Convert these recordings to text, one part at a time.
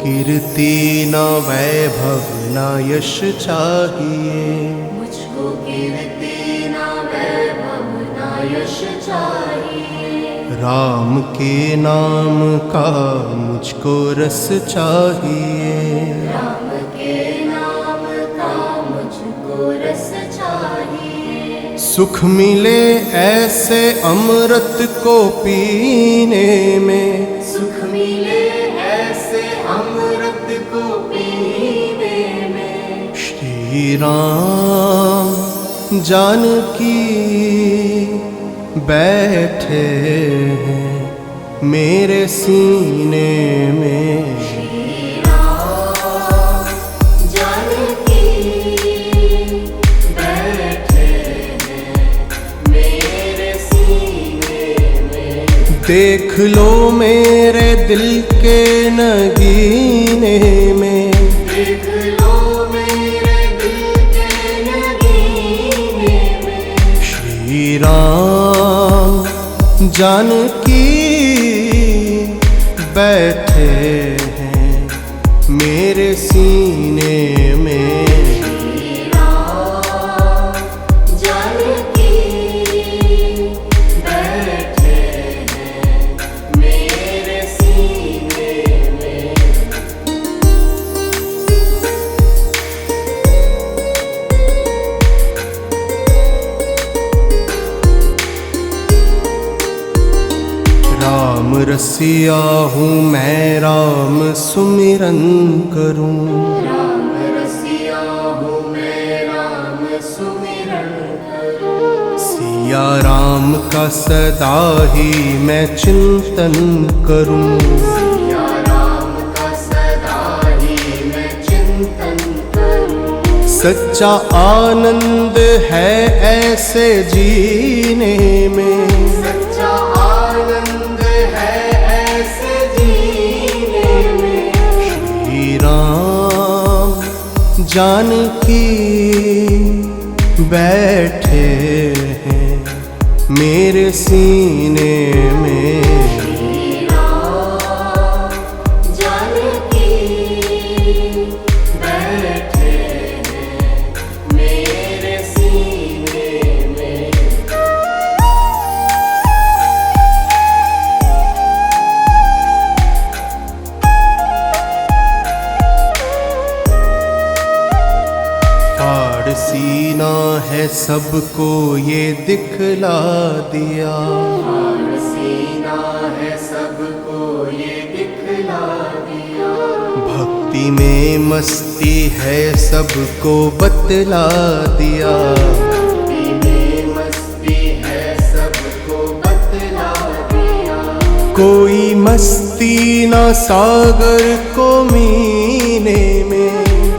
कीर्ति न वैभव न यश चाहिए, मुझको कीर्ति न वैभव न यश चाहिए। राम के नाम का मुझको रस चाहिए, राम के नाम का मुझको रस चाहिए। सुख मिले ऐसे अमृत को पीने में, सुख मिले ऐसे अमृत को पीने में। श्री राम जानकी बैठे हैं मेरे सीने में। श्री राम जानकी बैठे हैं मेरे सीने में। देख लो मेरे दिल के नगीने में, देख लो मेरे दिल के नगीने में। श्री राम जानकी बैठे हैं मेरे सीने में। श्री राम जानकी बैठे हैं मेरे सीने में। राम रसिया हूँ मैं राम सुमिरन करूँ, राम रसिया हूँ मैं राम सुमिरन करूँ। सिया राम का सदा ही मैं चिंतन करूँ। सिया राम का सदा ही मैं चिंतन करूँ। सच्चा आनंद है ऐसे जीने में, सच्चा आनंद है ऐसे जीने में। श्री राम जानकी बैठे हैं मेरे सीने में। श्री राम जानकी बैठे हैं मेरे सीने में। फाड़ सीना है सबको ये दिखला दिया, और सीना है सबको ये दिखला दिया। भक्ति में मस्ती है सबको बतला दिया। भक्ति में मस्ती है सबको बतला दिया। कोई मस्ती न सागर को मीने में,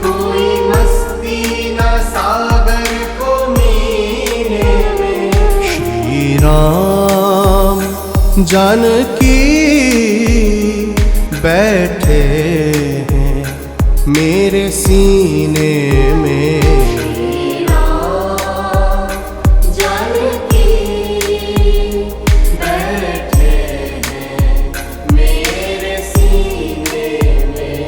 कोई मस्ती न सागर को मीने में। श्री राम जानकी बैठे हैं मेरे सीने में। श्री राम जानकी बैठे हैं मेरे सीने में।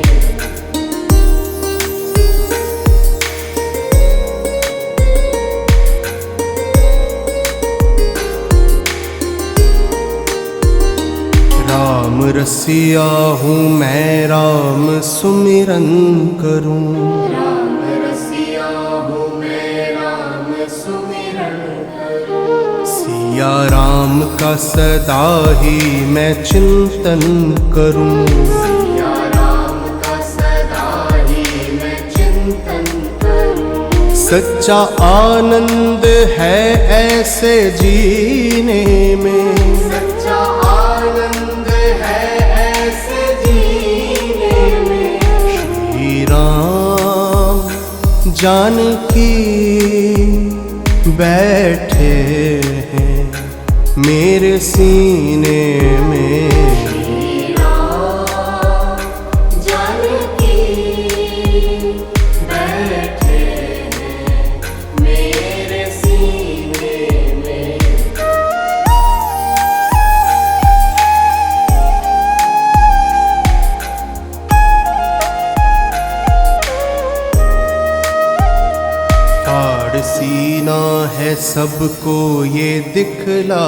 राम रसिया हूँ मैं राम सुमिरन करूँ, राम रसिया हूँ मैं राम सुमिरन करूँ। सिया राम का सदा ही मैं चिंतन करूँ। सिया राम का सदा ही मैं चिंतन करूँ। सच्चा आनंद है ऐसे जीने में, सच्चा आनंद है ऐसे जीने में। श्री राम जानकी बैठे हैं मेरे सीने में। श्री राम जानकी बैठे हैं मेरे सीने में। सीना है सबको ये दिखला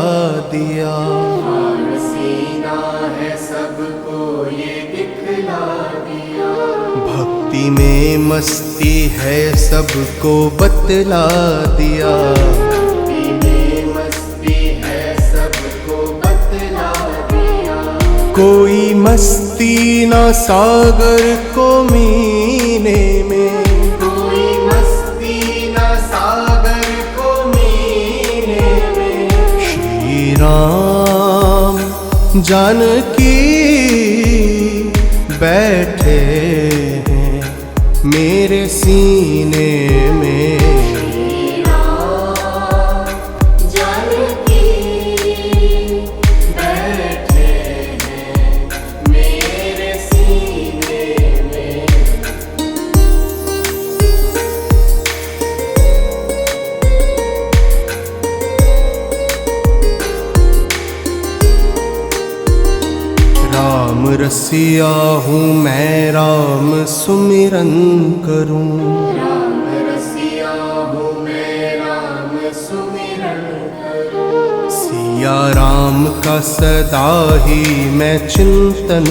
दिया, और सीना है सबको ये दिखला दिया। भक्ति में मस्ती है सबको बतला दिया, भक्ति में मस्ती है सबको बतला दिया। कोई मस्ती ना सागर को मीने में, कोई मस्ती न सागर को मीने में। श्री राम जानकी बैठे हैं मेरे सीने में, श्री राम जानकी बैठे हैं मेरे सीने में। राम रसिया हूँ मैं राम सुमिरन करूं, राम रसिया हूँ मैं राम सुमिरन करूं। सिया राम का सदा ही मैं चिंतन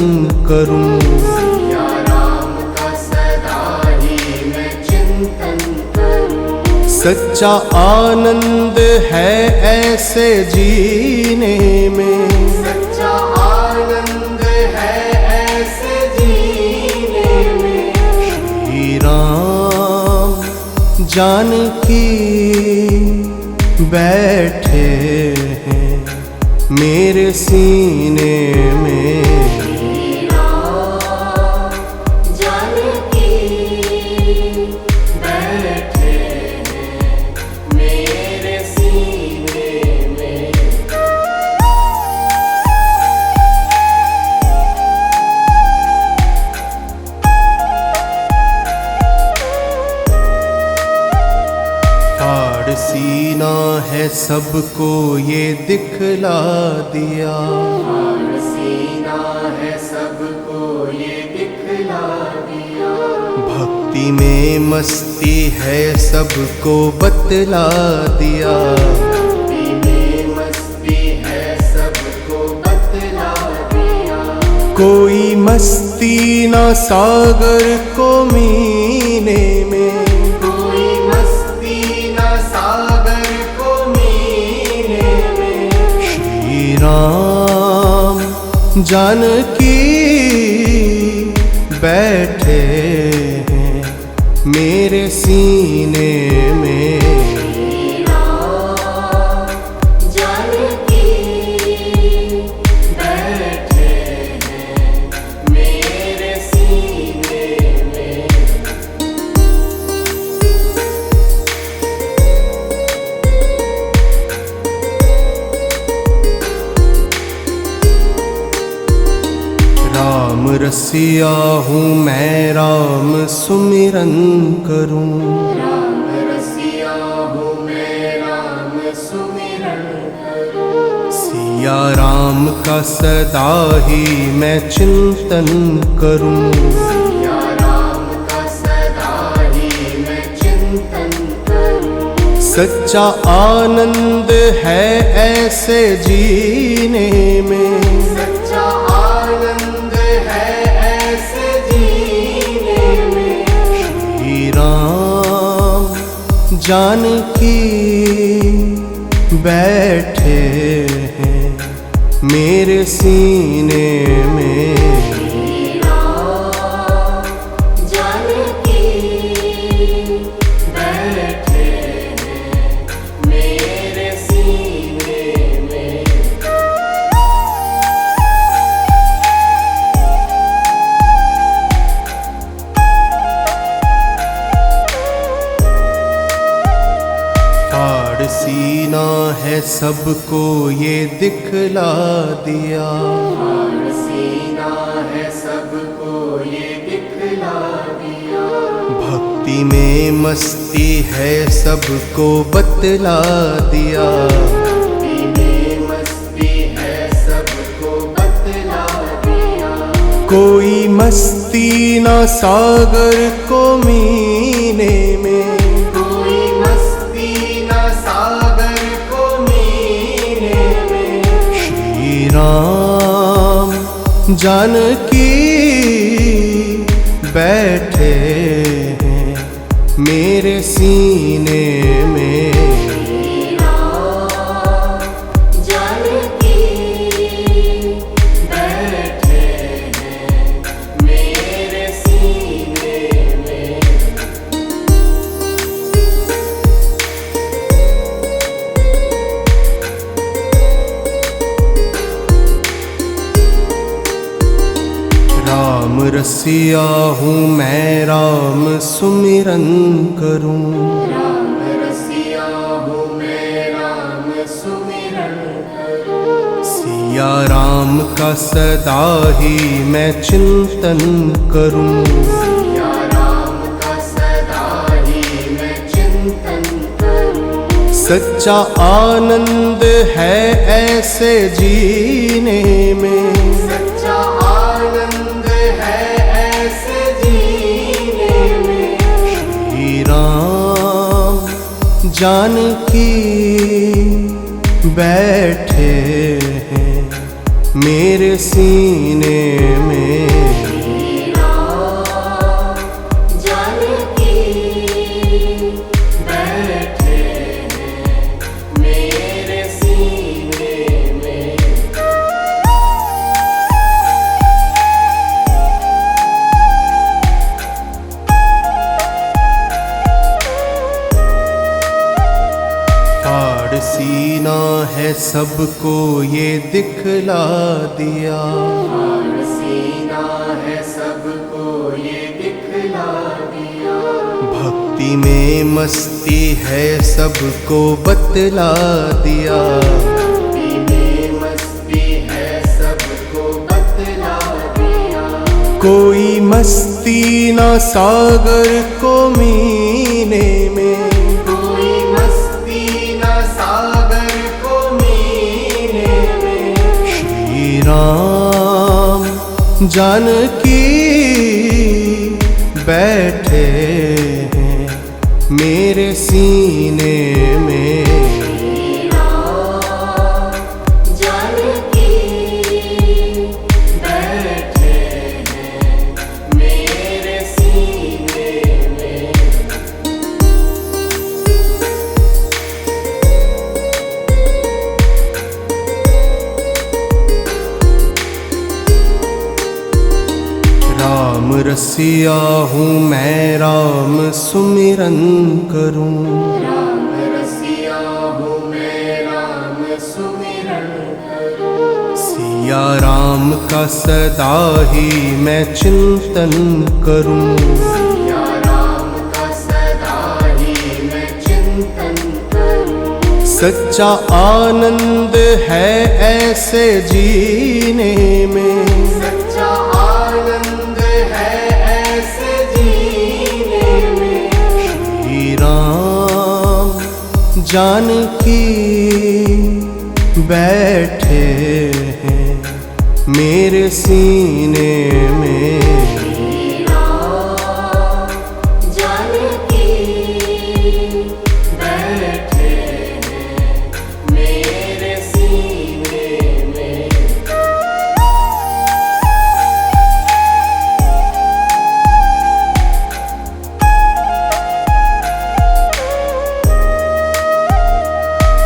करूं, सिया राम का सदा ही मैं चिंतन करूं। सच्चा आनंद है ऐसे जीने में, सच्चा आनंद है ऐसे जीने में। श्री राम जानकी बैठे हैं मेरे सीने में, श्री राम जानकी बैठे हैं मेरे सीने में। फाड़ सीना है सबको ये दिखला दिया, और सीना है सबको ये दिखला दिया। भक्ति में मस्ती है सबको बतला दिया, भक्ति में मस्ती है सबको बतला दिया। कोई मस्ती ना सागर को मीने में, कोई मस्ती न सागर को मीने में। श्री राम जानकी बैठे हैं मेरे सीने में, श्री राम जानकी बैठे हैं मेरे सीने में। राम रसिया हूँ मैं राम सुमिरन करूं, राम रसिया हूँ मैं राम सुमिरन करूं। सिया राम का सदा ही मैं चिंतन करूं, सिया राम का सदा ही मैं चिंतन करूं। सच्चा आनंद है ऐसे जीने में, सच्चा आनंद है ऐसे जीने में। श्री राम जानकी बैठे हैं मेरे सीने में, श्री राम जानकी बैठे हैं मेरे सीने में। फाड़ सीना है सबको ये दिखला दिया, और सीना है सबको ये दिखला दिया। भक्ति में मस्ती है सबको बतला दिया, भक्ति में मस्ती है सबको बतला दिया। कोई मस्ती ना सागर को मीने में, कोई मस्ती जानकी बैठे हैं मेरे सीने में। जानकी बैठे हैं मेरे सीने में। राम रसिया हूँ मैं राम सुमिरन करूँ। राम रसिया हूँ मैं राम सुमिरन करूँ। सिया राम का सदा ही मैं चिंतन करूँ। सिया राम का सदा ही मैं चिंतन करूँ। सच्चा आनंद है ऐसे जीने में। सच्चा आनंद है ऐसे जीने में। श्री राम जानकी बैठे हैं मेरे सीने में। श्री राम जानकी बैठे हैं मेरे सीने में। फाड़ सीना है सबको ये दिखला दिया। फाड़ सीना है सबको ये दिखला दिया। भक्ति में मस्ती है सबको बतला दिया। भक्ति में मस्ती है सबको बतला दिया। कोई मस्ती ना सागर को मीने में। कोई मस्ती न सागर को मीने में। श्री राम जानकी बैठे हैं मेरे सीने में। श्री राम जानकी बैठे हैं मेरे सीने में। राम रसिया हूँ मैं राम सुमिरन करूँ। राम रसिया हूँ मैं राम सुमिरन करूँ। सिया राम का सदा ही मैं चिंतन करूँ। सिया राम का सदा ही मैं चिंतन करूँ। सच्चा आनंद है ऐसे जीने में। सच्चा आनंद है ऐसे जीने में। श्री राम जानकी बैठे हैं मेरे सीने में। श्री राम जानकी बैठे हैं मेरे सीने में।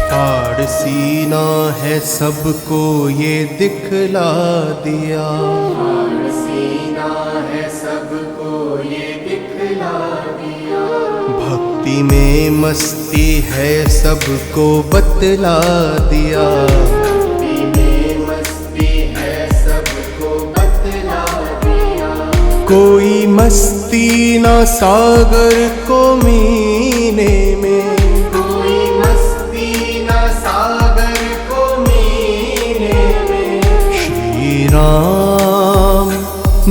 फाड़ सीना है सबको ये दिखला दिया। फाड़ सीना है सबको ये दिखला दिया। भक्ति में मस्ती है सबको बतला दिया। भक्ति में मस्ती है सबको बतला दिया। कोई मस्ती ना सागर को मीने में। कोई मस्ती न सागर को मीने में। श्री राम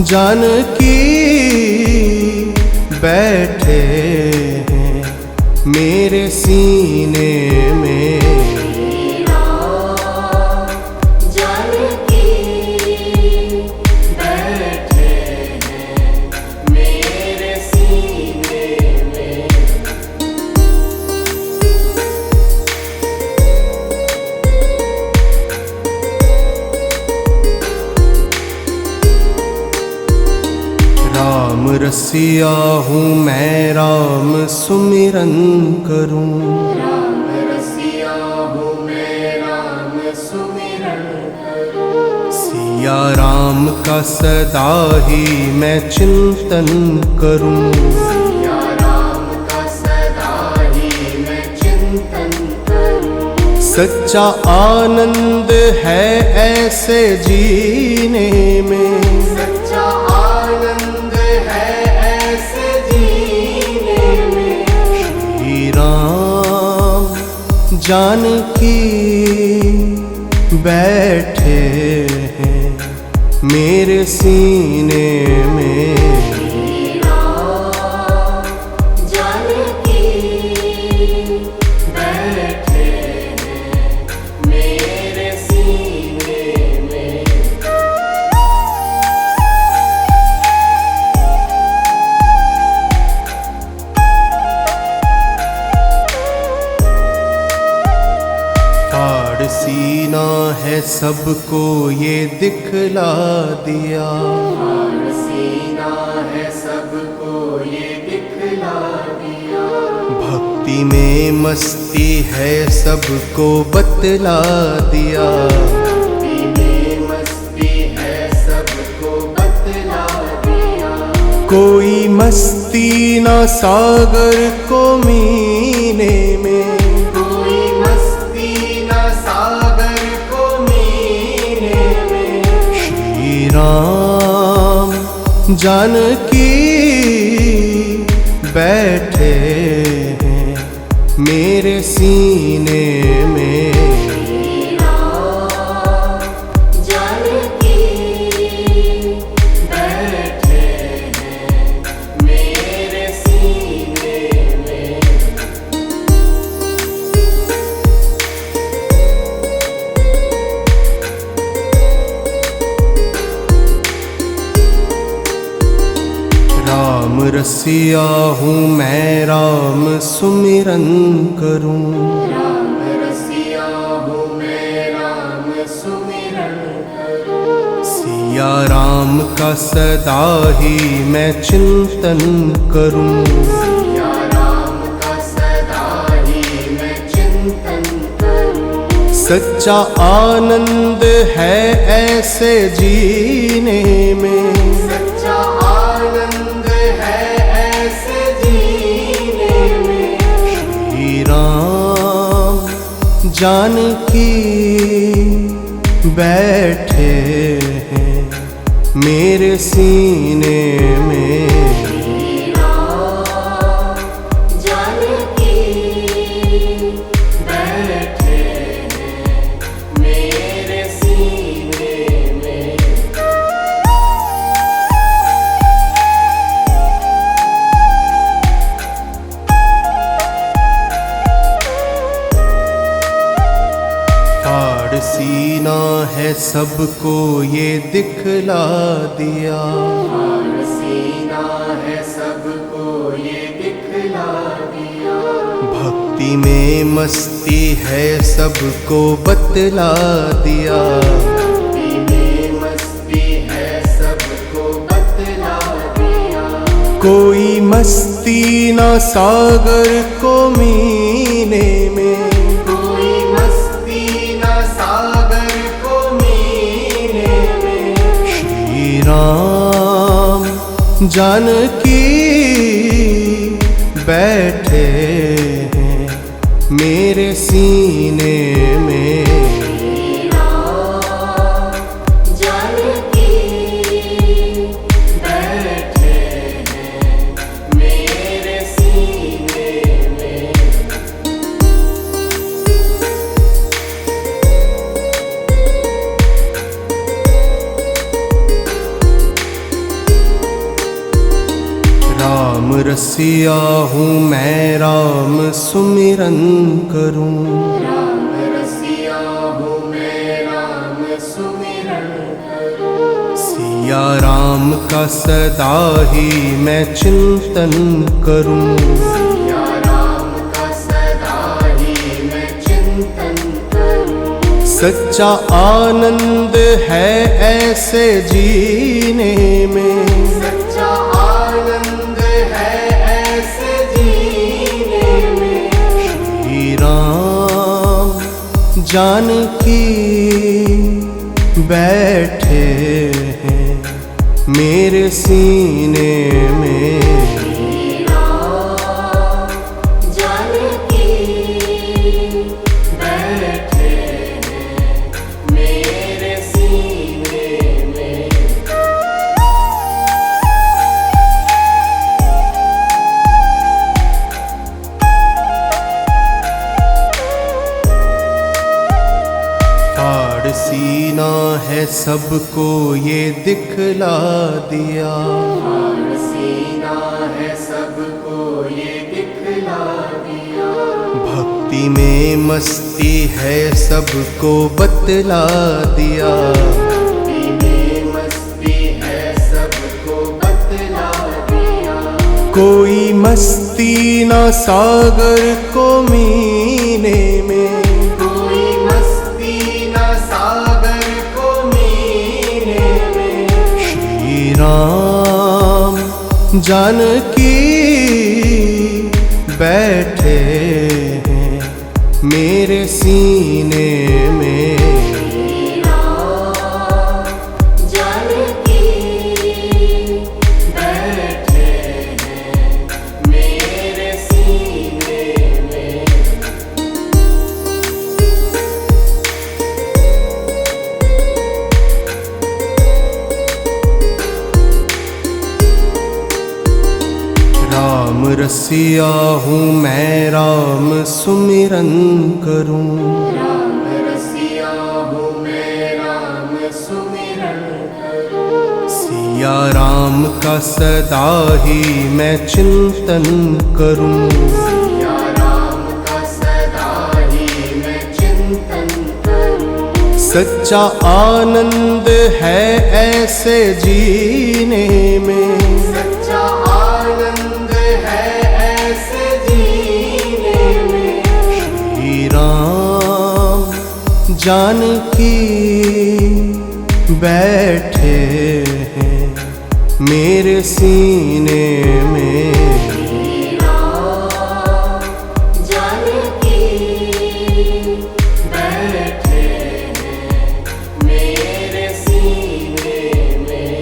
जानकी बैठे हैं मेरे सीने में। श्री राम जानकी बैठे हैं मेरे सीने में। रसिया हूँ मैं राम सुमिरन करूँ। राम रसिया हूँ मैं राम सुमिरन करूँ। सिया राम का सदा ही मैं चिंतन करूँ। सिया राम का सदा ही मैं चिंतन करूँ। सच्चा आनंद है ऐसे जीने में। सच्चा आनंद है ऐसे जीने में। श्री राम जानकी बैठे हैं मेरे सीने में। श्री राम जानकी बैठे हैं मेरे सीने में। फाड़ सीना है सबको ये दिखला दिया। और सीना है सबको ये दिखला दिया। भक्ति में मस्ती है सबको बतला दिया। भक्ति में मस्ती है सबको बतला दिया। कोई मस्ती ना सागर को मीने में। कोई मस्ती न सागर को मीने में। श्री राम जानकी बैठे हैं मेरे सीने में। श्री राम जानकी बैठे हैं मेरे सीने में। राम रसिया हूँ मैं राम सुमिरन करूँ। राम रसिया हूँ मैं राम सुमिरन करूँ। सिया राम का सदा ही मैं चिंतन करूँ। सिया राम का सदा ही मैं चिंतन करूँ। सच्चा आनंद है ऐसे जीने में। सच्चा आनंद है ऐसे जीने में। श्री राम जानकी बैठे हैं मेरे सीने में। श्री राम जानकी बैठे हैं मेरे सीने में। फाड़ सीना है सबको ये दिखला दिया। और सीना है सबको ये दिखला दिया। भक्ति में मस्ती है सबको बतला दिया। भक्ति में मस्ती है सबको बतला दिया। कोई मस्ती ना सागर को मीने में। कोई मस्ती न सागर को मीने में। श्री राम जानकी बैठे हैं मेरे सीने में। श्री राम जानकी बैठे हैं मेरे सीने में। राम रसिया हूँ मैं राम सुमिरन करूँ। राम रसिया हूँ मैं राम सुमिरन करूँ। सिया राम का सदा ही मैं चिंतन करूँ। सिया राम का सदा ही मैं चिंतन करूँ। सच्चा आनंद है ऐसे जीने में। सच्चा आनंद जानकी बैठे हैं मेरे सीने में। श्री राम जानकी बैठे हैं मेरे सीने में। फाड़ सीना है सबको ये दिखला दिया, फाड़ सीना है सबको ये दिखला दिया। भक्ति में मस्ती है सबको बतला दिया। भक्ति में मस्ती है सबको बतला दिया। कोई मस्ती ना सागर को मीने में, कोई मस्ती न सागर को मीने में। श्री राम जानकी बैठे हैं मेरे सीने में। श्री राम जानकी बैठे हैं मेरे सीने में। राम रसिया हूँ मैं राम सुमिरन करूं, राम रसिया हूँ मैं राम सुमिरन करूं। सिया राम का सदा ही मैं चिंतन करूं। सिया राम का सदा ही मैं चिंतन करूं। सच्चा आनंद है ऐसे जीने में, सच्चा आनंद है ऐसे जीने में। श्री राम जानकी बैठे हैं मेरे सीने में। श्री राम जानकी बैठे हैं मेरे सीने में।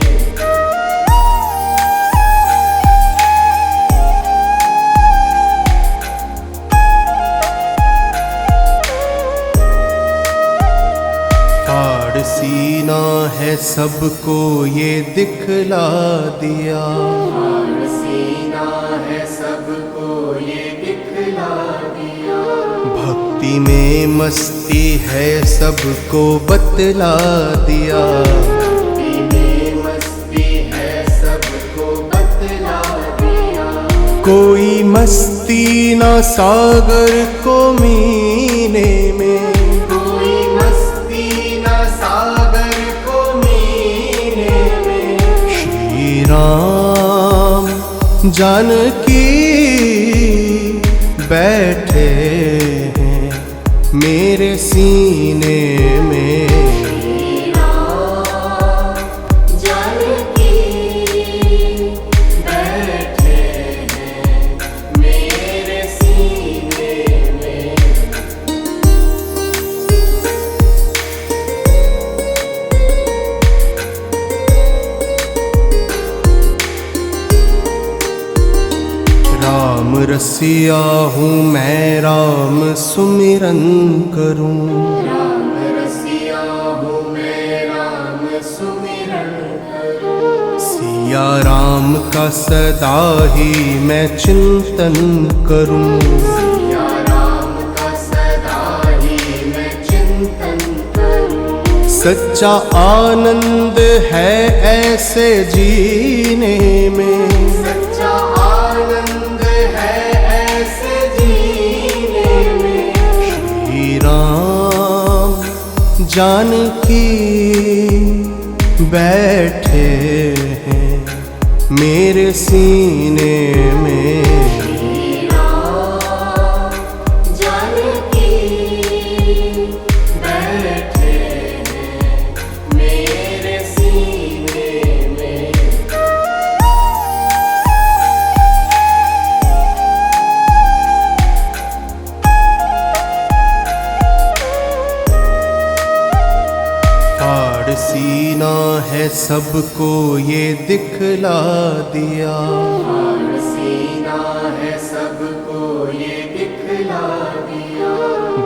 फाड़ सीना है सबको ये दिखला दिया, फाड़ सीना है सबको ये दिखला दिया। भक्ति में मस्ती है सबको बतला दिया। भक्ति में मस्ती है सबको बतला दिया। कोई मस्ती ना सागर को मीने में, कोई मस्ती न सागर को मीने में। श्री राम जानकी बैठे हैं मेरे सीने में। श्री राम जानकी बैठे हैं मेरे सीने में। राम रसिया हूँ मैं राम सुमिरन करूं, राम रसिया हूँ मैं राम सुमिरन करूं। सिया राम का सदा ही मैं चिंतन करूं। सिया राम का सदा ही मैं चिंतन करूं। सच्चा आनंद है ऐसे जीने में, सच्चा आनंद है ऐसे जीने में। श्री राम जानकी बैठे हैं मेरे सीने में। श्री राम जानकी बैठे हैं मेरे सीने में। सबको ये दिखला दिया। और सीना है सबको ये दिखला दिया।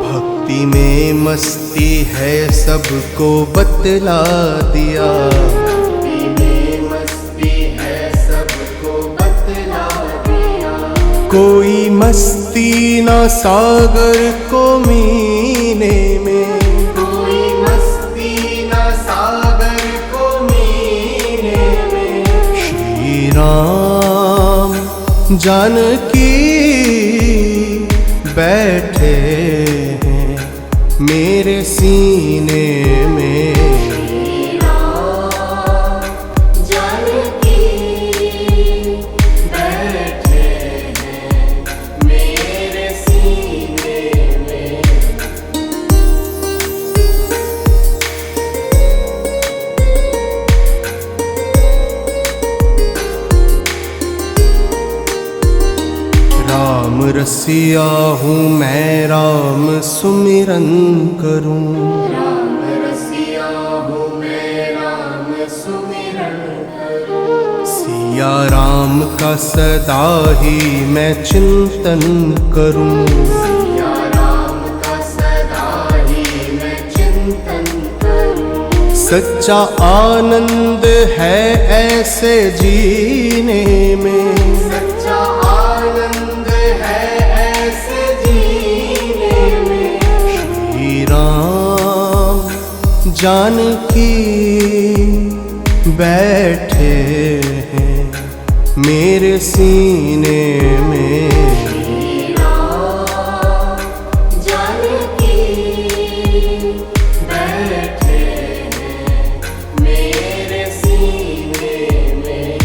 भक्ति में मस्ती है सबको बतला दिया। भक्ति में मस्ती है सबको बतला दिया। कोई मस्ती ना सागर को मीने में, कोई मस्ती न सागर को मीने में। श्री राम जानकी बैठे हैं मेरे सीने में। श्री राम जानकी बैठे हैं मेरे सीने में। राम रसिया हूँ मैं राम सुमिरन करूं। राम रसिया हूँ मैं राम सुमिरन करूं। सिया राम का सदा ही मैं चिंतन करूं। सिया राम का सदा ही मैं चिंतन करूं। सच्चा आनंद है ऐसे जीने में। सच्चा आनंद है ऐसे जीने में। श्री राम जानकी बैठे हैं मेरे सीने में। श्री राम जानकी बैठे हैं मेरे सीने में।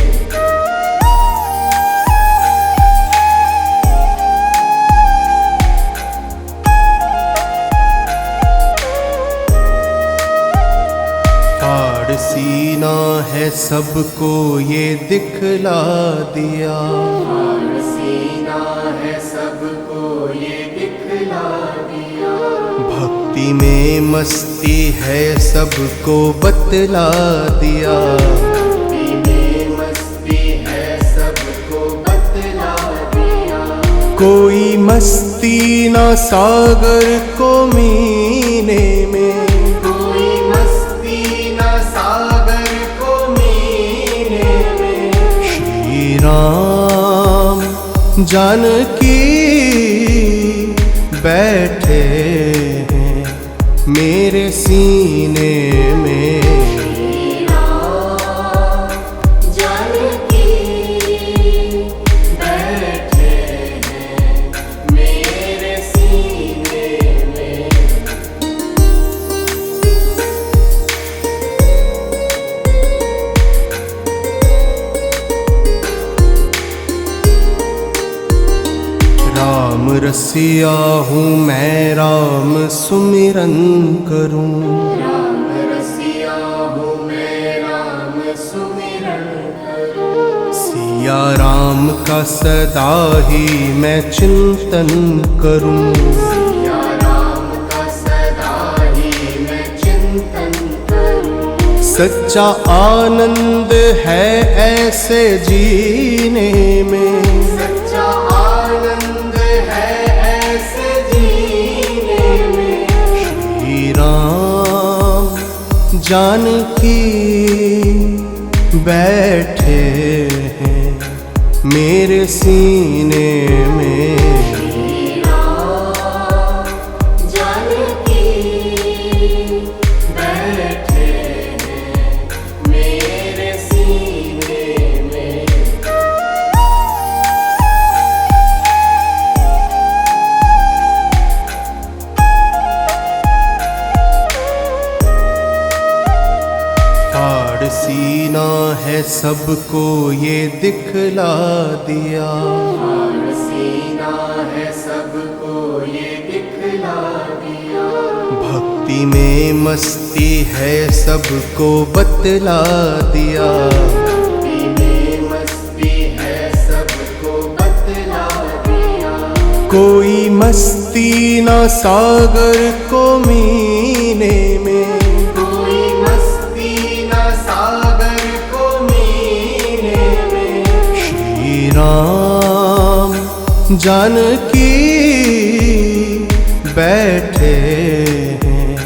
फाड़ सीना है सबको ये दिखला दिया। और सीना है सबको ये दिखला दिया। भक्ति में मस्ती है सबको बतला दिया। भक्ति में मस्ती है सबको बतला दिया। कोई मस्ती ना सागर को मीने में, कोई मस्ती न सागर को मीने में। श्री राम जानकी बैठे हैं मेरे सीने में। श्री राम जानकी बैठे हैं मेरे सीने में। राम रसिया हूँ मैं राम सुमिरन करूं। राम रसिया हूँ मैं राम सुमिरन करूं। सिया राम का सदा ही मैं चिंतन करूं। सिया राम का सदा ही मैं चिंतन करूं। सच्चा आनंद है ऐसे जीने में। सच्चा आनंद है ऐसे जीने में। श्री राम जानकी बैठे हैं मेरे सीने में। श्री राम जानकी बैठे हैं मेरे सीने में। फाड़ सीना है सबको ये दिखला दिया। और सीना है सबको ये दिखला दिया। भक्ति में मस्ती है सबको बतला दिया। भक्ति में मस्ती है सबको बतला दिया। कोई मस्ती ना सागर को मीने में, कोई मस्ती न सागर जानकी बैठे हैं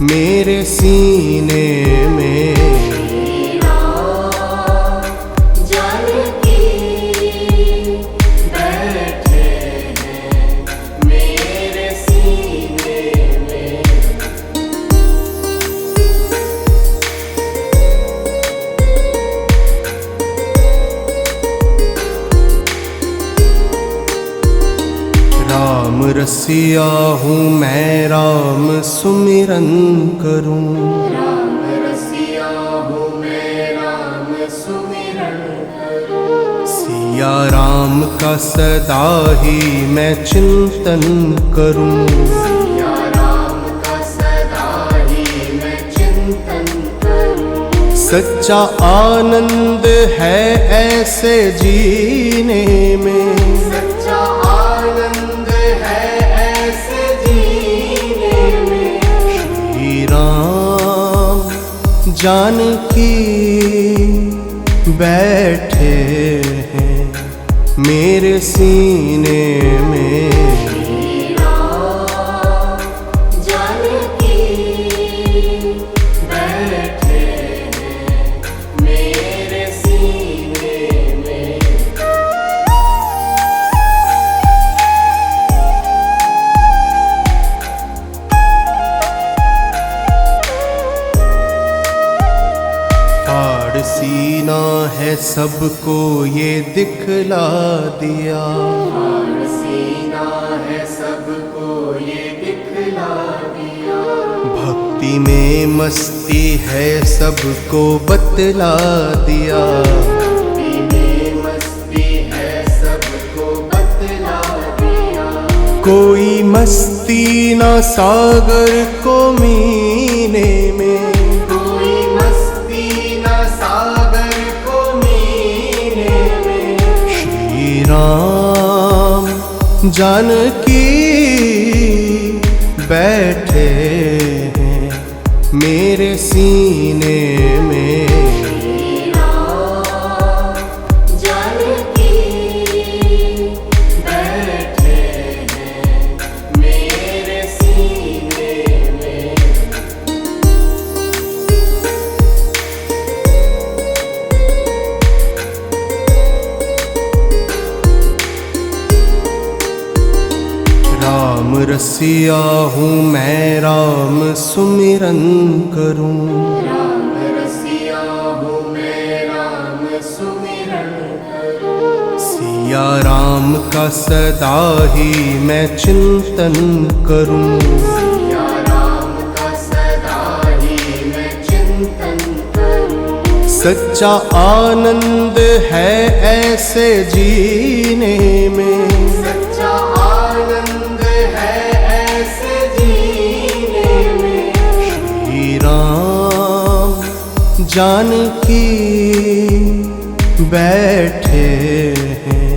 मेरे सीने में। जानकी बैठे हैं मेरे सीने में। राम रसिया हूँ मैं राम सुमिरन करूँ। राम रसिया हूँ मैं राम सुमिरन करूँ। सिया राम का सदा ही मैं चिंतन करूँ। सिया राम का सदा ही मैं चिंतन करूँ। सच्चा आनंद है ऐसे जीने में। सच्चा आनंद है ऐसे जीने में। श्री राम जानकी बैठे हैं मेरे सीने में। श्री राम जानकी बैठे हैं मेरे सीने में। फाड़ सीना है सबको ये दिखला दिया। और सीना है सबको ये दिखला दिया। भक्ति में मस्ती है सबको बतला दिया। भक्ति में मस्ती है सबको बतला दिया। कोई मस्ती ना सागर को मीने में। कोई मस्ती न सागर को मीने में। श्री राम जानकी बैठे हैं मेरे सीने में। श्री राम जानकी बैठे हैं मेरे सीने में। राम रसिया हूँ मैं राम सुमिरन करूँ। राम रसिया हूँ मैं राम सुमिरन करूँ। सिया राम का सदा ही मैं चिंतन करूँ। सिया राम का सदा ही मैं चिंतन करूँ। सच्चा आनंद है ऐसे जीने में। सच्चा आनंद है ऐसे जीने में। श्री राम जानकी बैठे हैं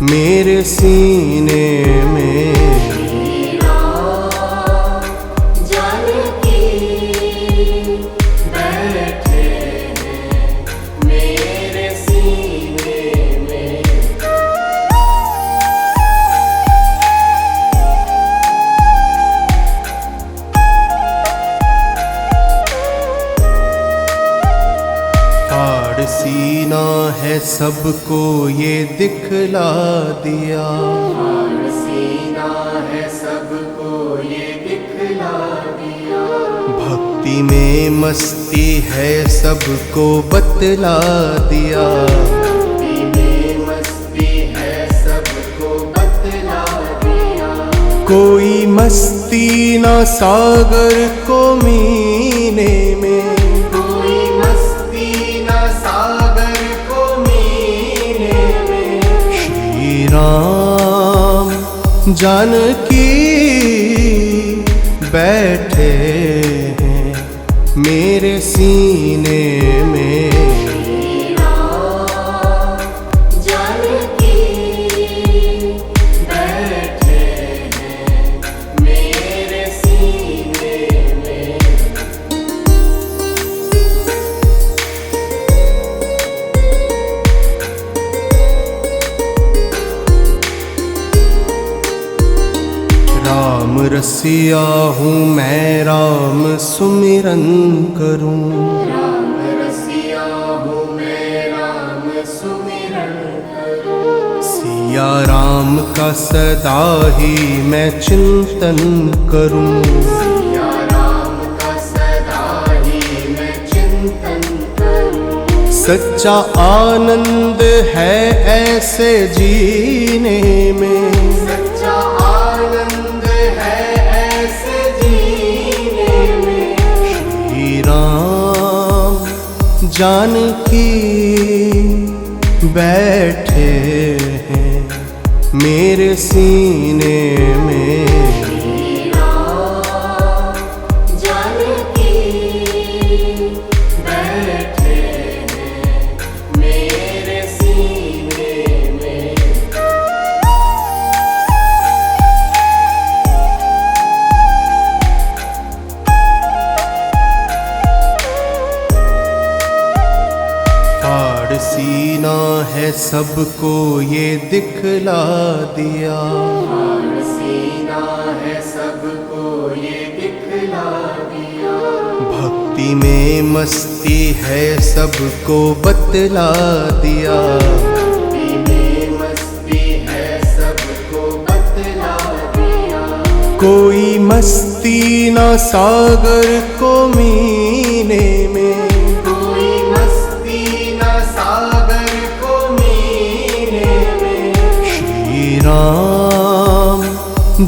मेरे सीने में। श्री राम जानकी बैठे हैं मेरे सीने में। फाड़ सीना है सबको ये दिखला दिया। और सीना है सबको ये दिखला दिया। भक्ति में मस्ती है सबको बतला दिया। भक्ति में मस्ती है सबको बतला दिया। कोई मस्ती ना सागर को मीने में। कोई मस्ती न सागर को मीने में। श्री राम जानकी बैठे हैं मेरे सीने में। श्री राम जानकी बैठे हैं मेरे सीने में। राम रसिया हूँ मैं राम सुमिरन करूं। राम रसिया हूँ मैं राम सुमिरन करूं। सिया राम का सदा ही मैं चिंतन करूं। सिया राम का सदा ही मैं चिंतन करूं। सच्चा आनंद है ऐसे जीने में। सच्चा आनंद है ऐसे जीने में। श्री राम जानकी बैठे हैं मेरे सीने में। श्री राम जानकी बैठे हैं मेरे सीने में। फाड़ सीना है सबको ये दिखला दिया। और सीना है सबको ये दिखला दिया। भक्ति में मस्ती है सबको बतला दिया। भक्ति में मस्ती है सबको बतला दिया। कोई मस्ती ना सागर को मीने में। कोई मस्ती न सागर को मीने में। श्री राम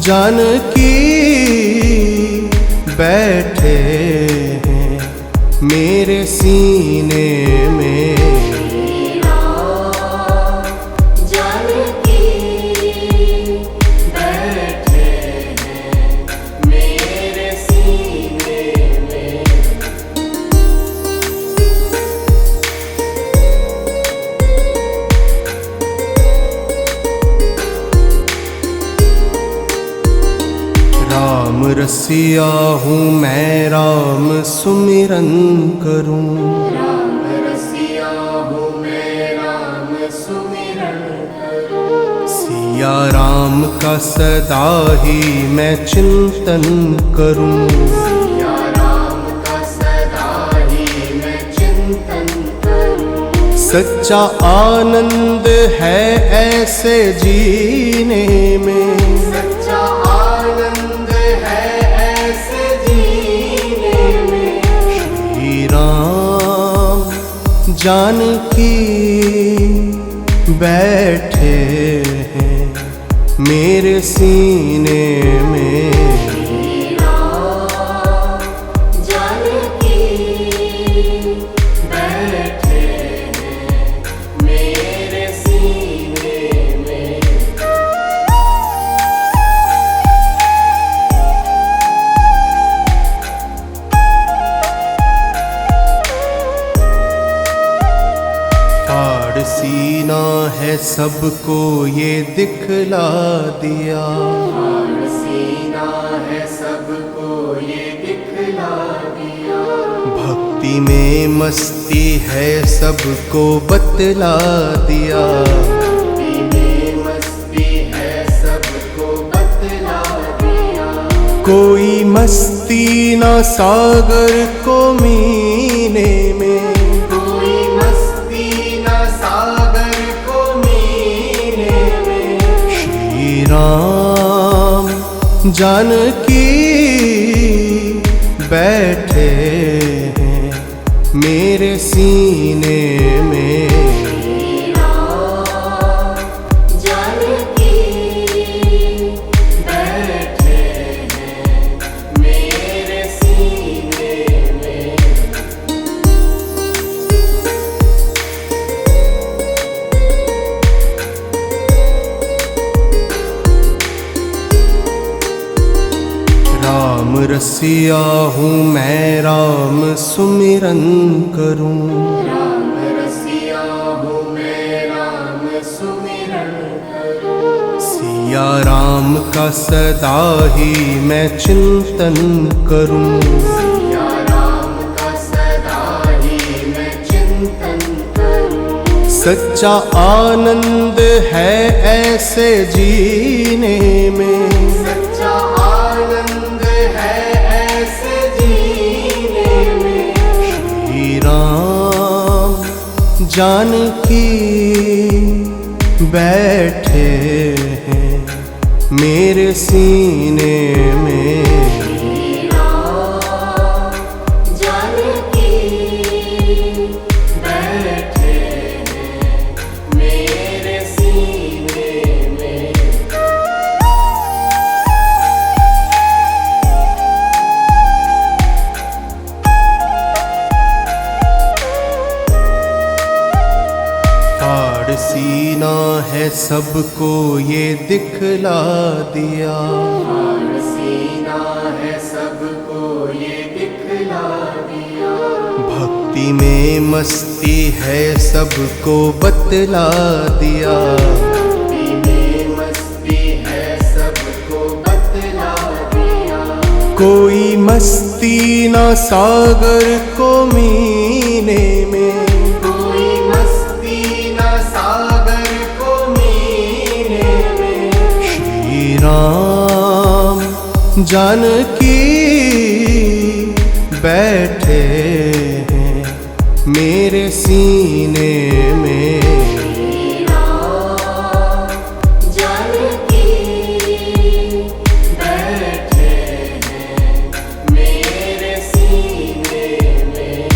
जानकी बैठे हैं मेरे सीने में। श्री राम जानकी बैठे हैं मेरे सीने में। राम रसिया हूँ मैं राम सुमिरन करूं। राम रसिया हूँ मैं राम सुमिरन करूं। सिया राम का सदा ही मैं चिंतन करूं। सिया राम का सदा ही मैं चिंतन करूं। सच्चा आनंद है ऐसे जीने में। सच्चा आनंद है ऐसे जीने में। श्री राम जानकी बैठे हैं मेरे सीने में। श्री राम जानकी बैठे हैं मेरे सीने में। फाड़ सीना है सबको ये दिखला दिया। और सीना है सबको ये दिखला दिया। भक्ति में मस्ती है सबको बतला दिया। भक्ति में मस्ती है सबको बतला दिया। कोई मस्ती ना सागर को मीने में। कोई मस्ती न सागर को मीने में। श्री राम जानकी बैठे हैं मेरे सीने में। श्री राम जानकी बैठे हैं मेरे सीने में। राम रसिया हूँ मैं राम सुमिरन करूं। राम रसिया हूँ मैं राम सुमिरन करूं। सिया राम का सदा ही मैं चिंतन करूं। सिया राम का सदा ही मैं चिंतन करूं। सच्चा आनंद है ऐसे जीने में। सच्चा जानकी बैठे हैं मेरे सीने में। जानकी बैठे हैं मेरे सीने में। फाड़ सीना है सबको ये दिखला दिया। फाड़ सीना है सबको ये दिखला दिया। भक्ति में मस्ती है सबको बतला दिया। भक्ति में मस्ती है सबको बतला दिया। कोई मस्ती ना सागर को मीने में। कोई मस्ती न सागर को मीने में। श्री राम जानकी बैठे हैं मेरे सीने में। जानकी बैठे हैं मेरे सीने में।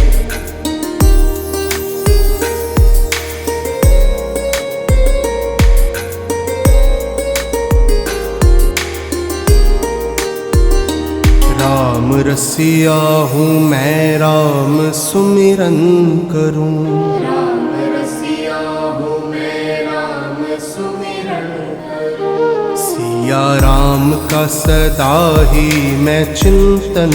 राम रसिया हूँ मैं राम सुमिरन करूं। राम रसिया हूँ मैं राम सुमिरन करूं। सिया राम का सदा ही मैं चिंतन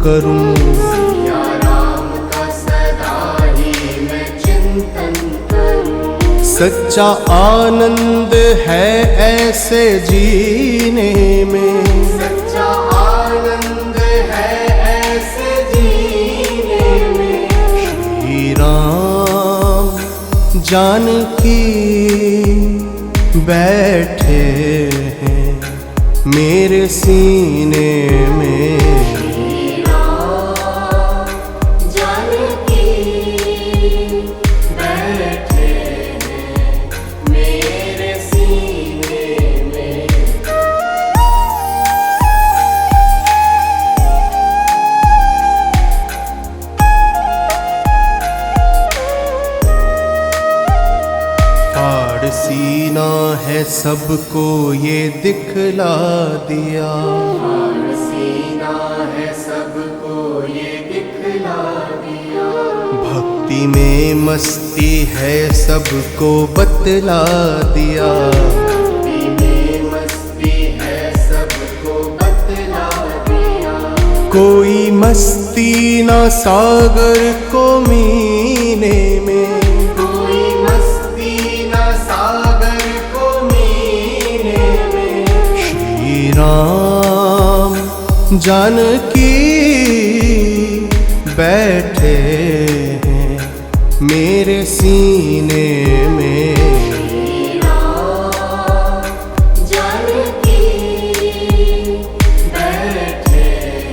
करूं। सिया राम का सदा ही मैं चिंतन करूं। सच्चा आनंद है ऐसे जीने में। सच्चा आनंद है ऐसे जीने में। श्री राम जानकी बैठे हैं मेरे सीने में। जानकी बैठे हैं मेरे सीने में। फाड़ सीना है सबको ये दिखला दिया। फाड़ सीना है सबको ये दिखला दिया। भक्ति में मस्ती है सबको बतला दिया। भक्ति में मस्ती है सबको बतला दिया। कोई मस्ती ना सागर को मीने में। कोई मस्ती न सागर को मीने में। श्री राम जानकी बैठे हैं मेरे सीने में। जानकी बैठे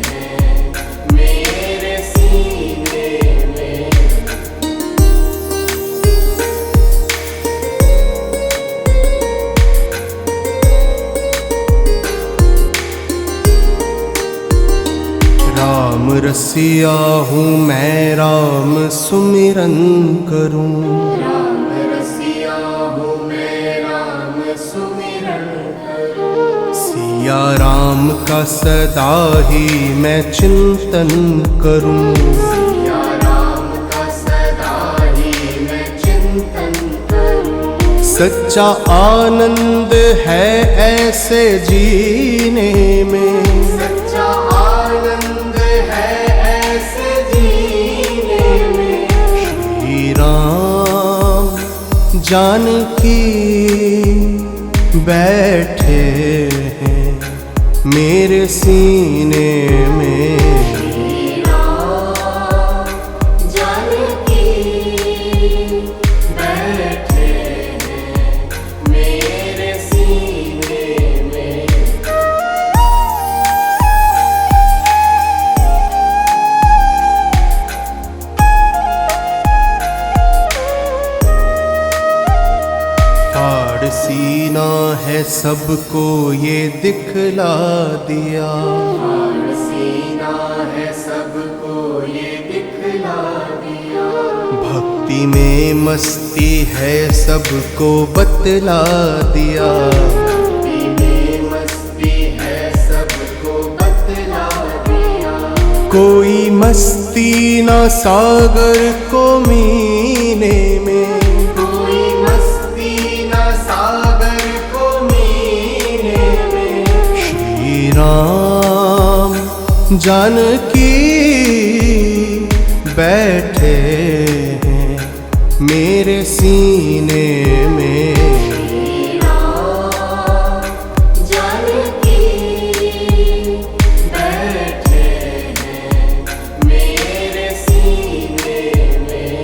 हैं मेरे सीने में। राम रसिया हूँ मैं राम सुमिरन करूं। राम रसिया हूँ मैं राम सुमिरन करूं। सिया राम का सदा ही मैं चिंतन करूं। सिया राम का सदा ही मैं चिंतन करूं। सच्चा आनंद है ऐसे जीने में। सच्चा आनंद है ऐसे जीने में। श्री राम जानकी बैठे हैं मेरे सीने में। जानकी बैठे हैं मेरे सीने में। सबको ये दिखला दिया। ठाड़ सीना है सबको ये दिखला दिया। भक्ति में मस्ती है सबको बतला दिया। भक्ति में मस्ती है सबको बतला दिया। कोई मस्ती ना सागर को मीने में, कोई मस्ती न सागर को मीने में। श्री राम जानकी बैठे हैं मेरे सीने में। श्री राम जानकी बैठे हैं मेरे सीने में।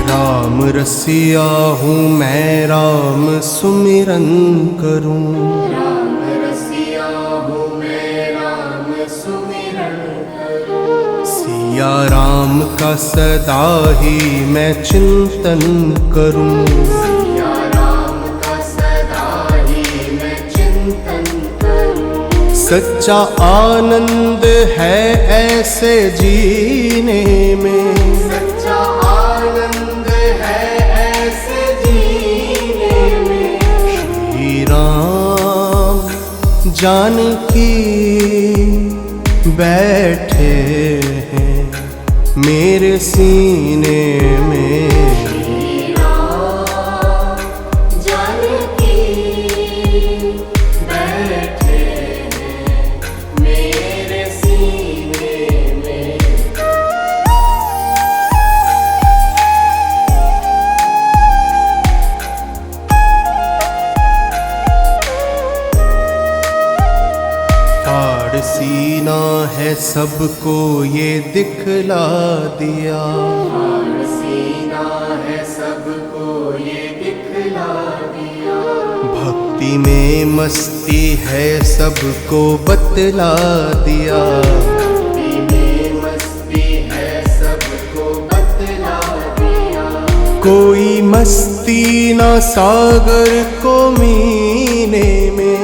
राम रसिया हूँ मैं राम सुमिरन करूं। राम रसिया हूँ मैं राम सुमिरन करूं। सिया राम का सदा ही मैं चिंतन करूं। सिया राम का सदा ही मैं चिंतन करूं। सच्चा आनंद है ऐसे जीने में। सच्चा आनंद है ऐसे जीने में। श्री राम जानकी बैठे हैं मेरे सीने में। श्री राम जानकी बैठे हैं मेरे सीने में। ठाड़ सीना है सबको ये दिखला दिया। ठाड़ सीना है सबको ये दिखला दिया। भक्ति में मस्ती है सबको बतला दिया। भक्ति में मस्ती है सबको बतला दिया। कोई मस्ती ना सागर को मीने में।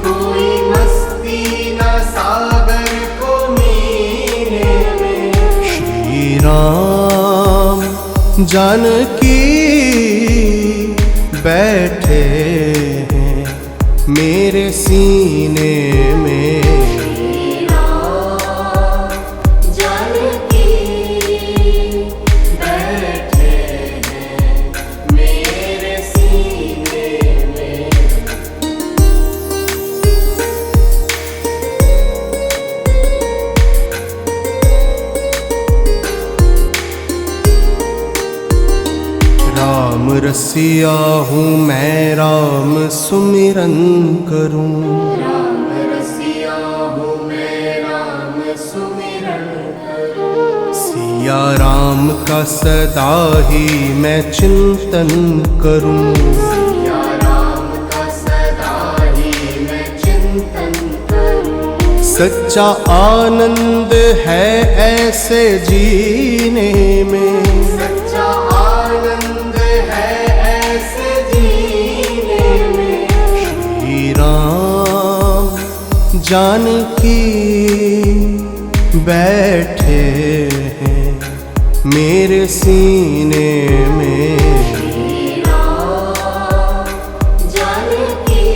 कोई मस्ती न सागर को मीने में। श्री राम जानकी बैठे हैं मेरे सीने में। श्री राम जानकी बैठे हैं मेरे सीने में। राम रसिया हूँ मैं राम सुमिरन करूं। राम रसिया हूँ मैं राम सुमिरन करूं। सिया राम का सदा ही मैं चिंतन करूं। सिया राम का सदा ही मैं चिंतन करूं। सच्चा आनंद है ऐसे जीने में। सच्चा आनंद है ऐसे जीने में। श्री राम जानकी बैठे हैं मेरे सीने में। श्री राम जानकी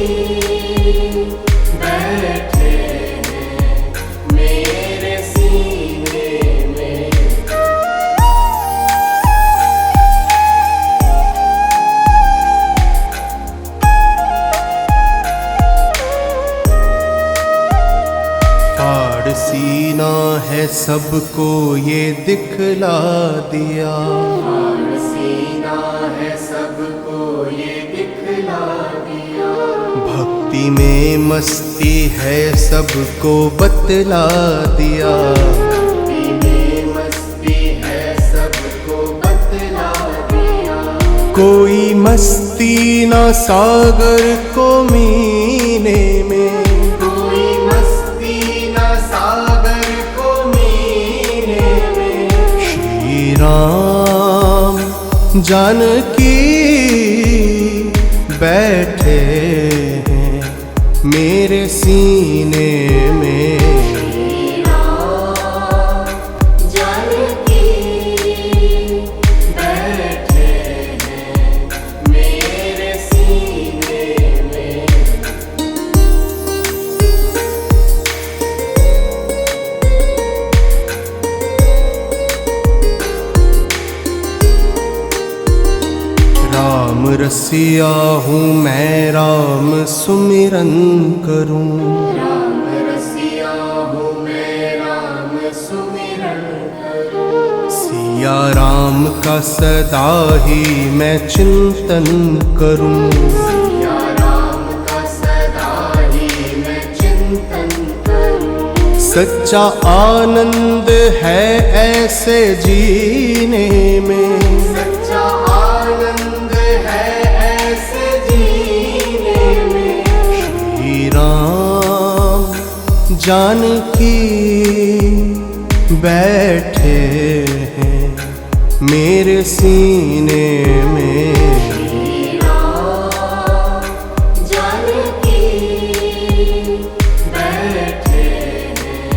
बैठे हैं मेरे सीने में। ठाड़ सीना है सबको ये दिखला दिया। ठाड़ सीना है सबको ये दिखला दिया। भक्ति में मस्ती है सबको बतला दिया। भक्ति में मस्ती है सबको बतला दिया। कोई मस्ती ना सागर को मीने में। कोई मस्ती न सागर राम जानकी बैठे हैं मेरे सीने में। राम जानकी बैठे हैं मेरे सीने में। राम रसिया हूँ मैं राम सुमिरन करूं। राम रसिया हूँ मैं राम सुमिरन करूं। सिया राम का सदा ही मैं चिंतन करूं। सिया राम का सदा ही मैं चिंतन करूं। सच्चा आनंद है ऐसे जीने में। सच्चा आनंद है ऐसे जीने में। श्री राम जानकी बैठे हैं मेरे सीने में। श्री राम जानकी बैठे हैं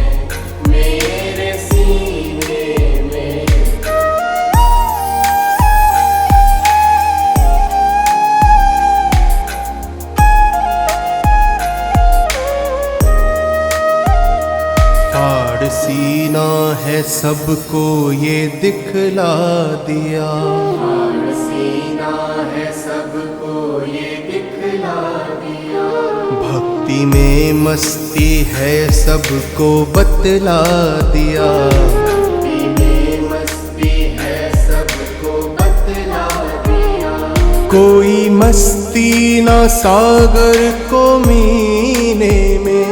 मेरे सीने में। फाड़ सीना है सबको ये दिखला दिया। फाड़ सीना है सबको ये दिखला दिया। भक्ति में मस्ती है सबको बतला दिया। भक्ति में मस्ती है सबको बतला दिया। कोई मस्ती ना सागर को मीने में।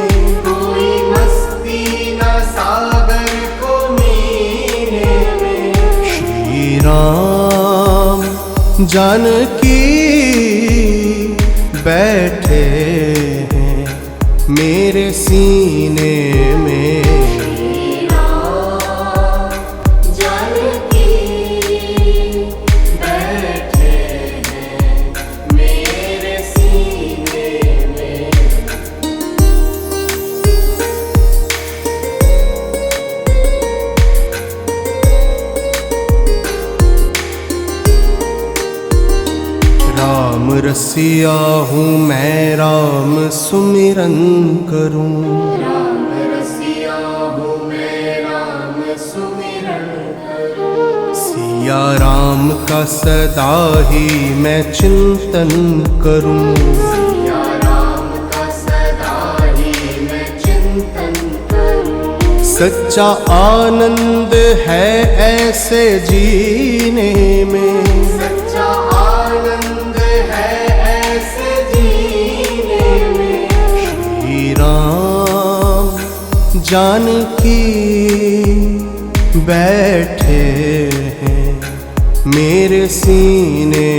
कोई मस्ती न सागर को मीने में। श्री राम जानकी बैठे हैं मेरे सीने में। श्री राम जानकी बैठे हैं मेरे सीने में। राम रसिया हूँ मैं राम सुमिरन करूं। राम रसिया हूँ मैं राम सुमिरन करूं। सिया राम का सदा ही मैं चिंतन करूं। सिया राम का सदा ही मैं चिंतन करूं। सच्चा आनंद है ऐसे जीने में। सच्चा आनंद है ऐसे जीने में। श्री राम जानकी बैठे हैं मेरे सीने